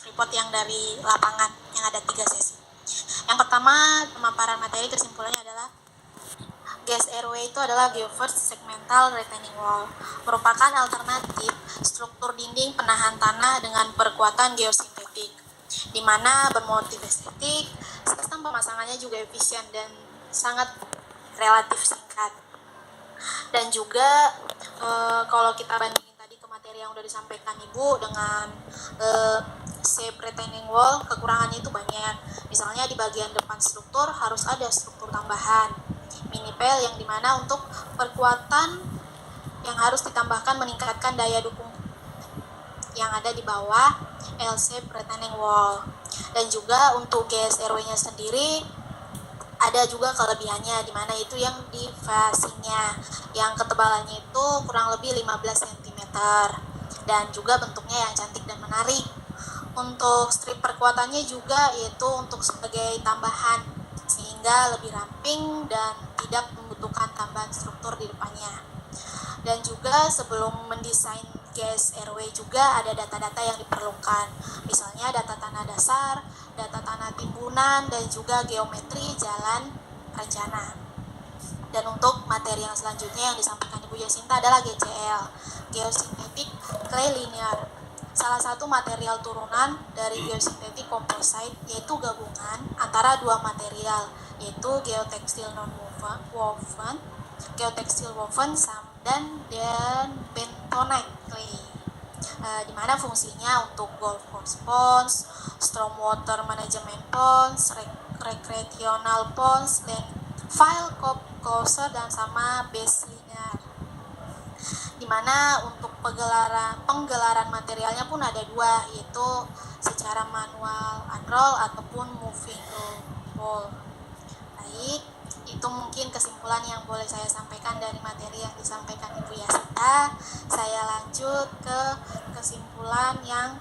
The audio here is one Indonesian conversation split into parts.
report yang dari lapangan yang ada 3 sesi. Yang pertama, pemaparan materi kesimpulannya adalah GSRW itu adalah Geofirst Segmental Retaining Wall, merupakan alternatif struktur dinding penahan tanah dengan perkuatan geosintetik, di mana bermotif estetik, sistem pemasangannya juga efisien dan sangat relatif singkat. Dan juga kalau kita bandingin tadi ke materi yang udah disampaikan Ibu dengan shape retaining wall, kekurangannya itu banyak. Misalnya di bagian depan struktur harus ada struktur tambahan minipel yang dimana untuk perkuatan yang harus ditambahkan meningkatkan daya dukung yang ada di bawah L-shape retaining wall. Dan juga untuk GSRW-nya sendiri ada juga kelebihannya, di mana itu yang di facingnya yang ketebalannya itu kurang lebih 15 cm dan juga bentuknya yang cantik dan menarik. Untuk strip perkuatannya juga yaitu untuk sebagai tambahan sehingga lebih ramping dan tidak membutuhkan tambahan struktur di depannya. Dan juga sebelum mendesain GSRW juga ada data-data yang diperlukan, misalnya data tanah dasar, data tanah timbunan, dan juga geometri jalan rencana. Dan untuk materi yang selanjutnya yang disampaikan Ibu Yasinta adalah GCL, Geosynthetic Clay Linear, salah satu material turunan dari geosintetik composite, yaitu gabungan antara dua material, yaitu geotextile non-woven, geotextile woven, dan bentonite clay, di mana fungsinya untuk golf course ponds, stormwater management ponds, recreational ponds, dan file closer dan sama base linear. Di mana untuk penggelaran materialnya pun ada dua, yaitu secara manual unroll ataupun moving roll. Baik, itu mungkin kesimpulan yang boleh saya sampaikan dari materi yang disampaikan Ibu Yasinta. Saya lanjut ke kesimpulan yang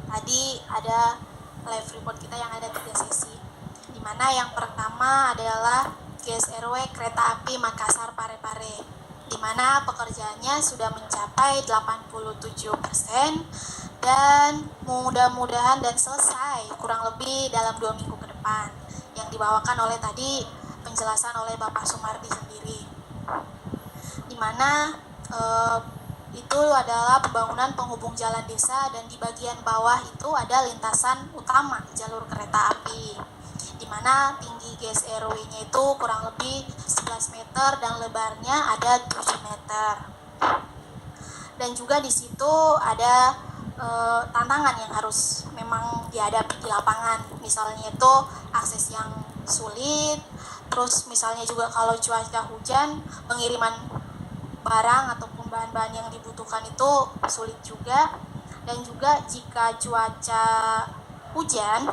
tadi ada live report kita yang ada 3 sesi, di mana yang pertama adalah GSRW Kereta Api Makassar Parepare, di mana pekerjaannya sudah mencapai 87% dan mudah-mudahan dan selesai kurang lebih dalam 2 minggu ke depan, yang dibawakan oleh tadi penjelasan oleh Bapak Sumardi sendiri, di mana itu adalah pembangunan penghubung jalan desa, dan di bagian bawah itu ada lintasan utama jalur kereta api, di mana tinggi GSRW-nya itu kurang lebih 11 meter dan lebarnya ada 7 meter. Dan juga di situ ada tantangan yang harus memang dihadapi di lapangan, misalnya itu akses yang sulit, terus misalnya juga kalau cuaca hujan, pengiriman barang ataupun bahan-bahan yang dibutuhkan itu sulit juga. Dan juga jika cuaca hujan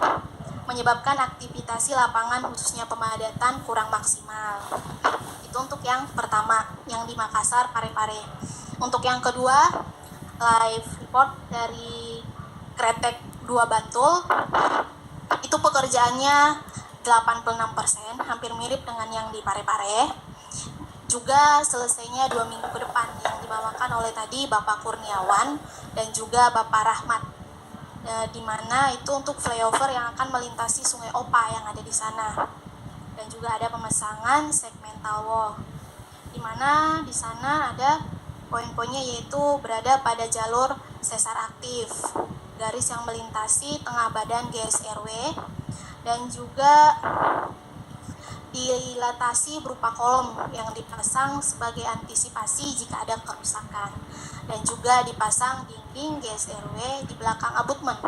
menyebabkan aktivitas lapangan khususnya pemadatan kurang maksimal. Itu untuk yang pertama yang di Makassar Parepare. Untuk yang kedua, live report dari Kretek 2 Bantul, itu pekerjaannya 86%, hampir mirip dengan yang di Parepare. Juga selesainya 2 minggu ke depan, yang dibawakan oleh tadi Bapak Kurniawan dan juga Bapak Rahmat, di mana itu untuk flyover yang akan melintasi Sungai Opa yang ada di sana. Dan juga ada pemasangan segmental wall, di mana di sana ada poin-poinnya, yaitu berada pada jalur sesar aktif, garis yang melintasi tengah badan GSRW, dan juga dilatasi berupa kolom yang dipasang sebagai antisipasi jika ada kerusakan, dan juga dipasang dinding GSRW di belakang abutmen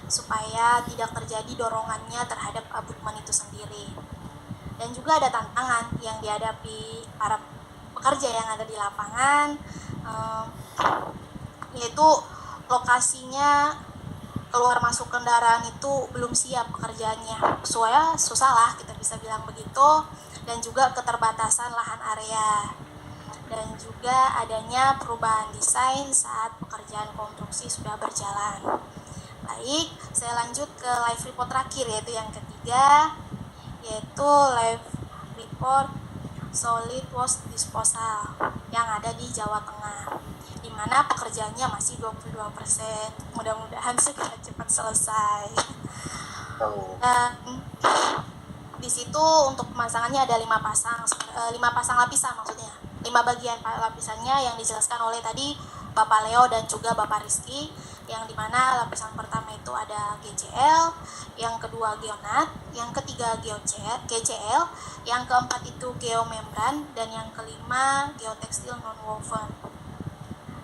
supaya tidak terjadi dorongannya terhadap abutmen itu sendiri. Dan juga ada tantangan yang dihadapi para pekerja yang ada di lapangan, yaitu lokasinya keluar masuk kendaraan itu belum siap pekerjaannya, susah lah kita bisa bilang begitu. Dan juga keterbatasan lahan area, dan juga adanya perubahan desain saat pekerjaan konstruksi sudah berjalan. Baik, saya lanjut ke live report terakhir, yaitu yang ketiga, yaitu live report solid waste disposal yang ada di Jawa Tengah, di mana pekerjaannya masih 22%. Mudah-mudahan segera cepat selesai. Dan di situ untuk pemasangannya ada 5 pasang lapisan, maksudnya 5 bagian lapisannya yang dijelaskan oleh tadi Bapak Leo dan juga Bapak Rizky, yang dimana lapisan pertama itu ada GCL, yang kedua geonat, yang ketiga GCL, yang keempat itu geomembran, dan yang kelima geotekstil non-woven.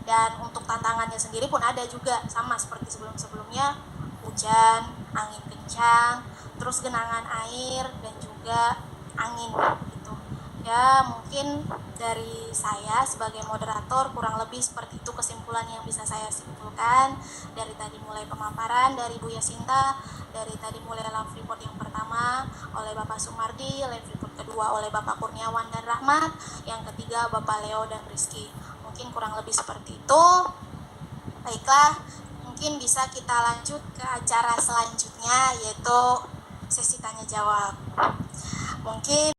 Dan untuk tantangannya sendiri pun ada juga, sama seperti sebelum-sebelumnya, hujan, angin kencang, terus genangan air, dan juga angin gitu. Ya mungkin dari saya sebagai moderator kurang lebih seperti itu kesimpulan yang bisa saya simpulkan dari tadi, mulai pemaparan dari Bu Yasinta, dari tadi mulai lab report yang pertama oleh Bapak Sumardi, lab report kedua oleh Bapak Kurniawan dan Rahmat, yang ketiga Bapak Leo dan Rizky. Mungkin kurang lebih seperti itu. Baiklah, mungkin bisa kita lanjut ke acara selanjutnya, yaitu sesi tanya jawab. Mungkin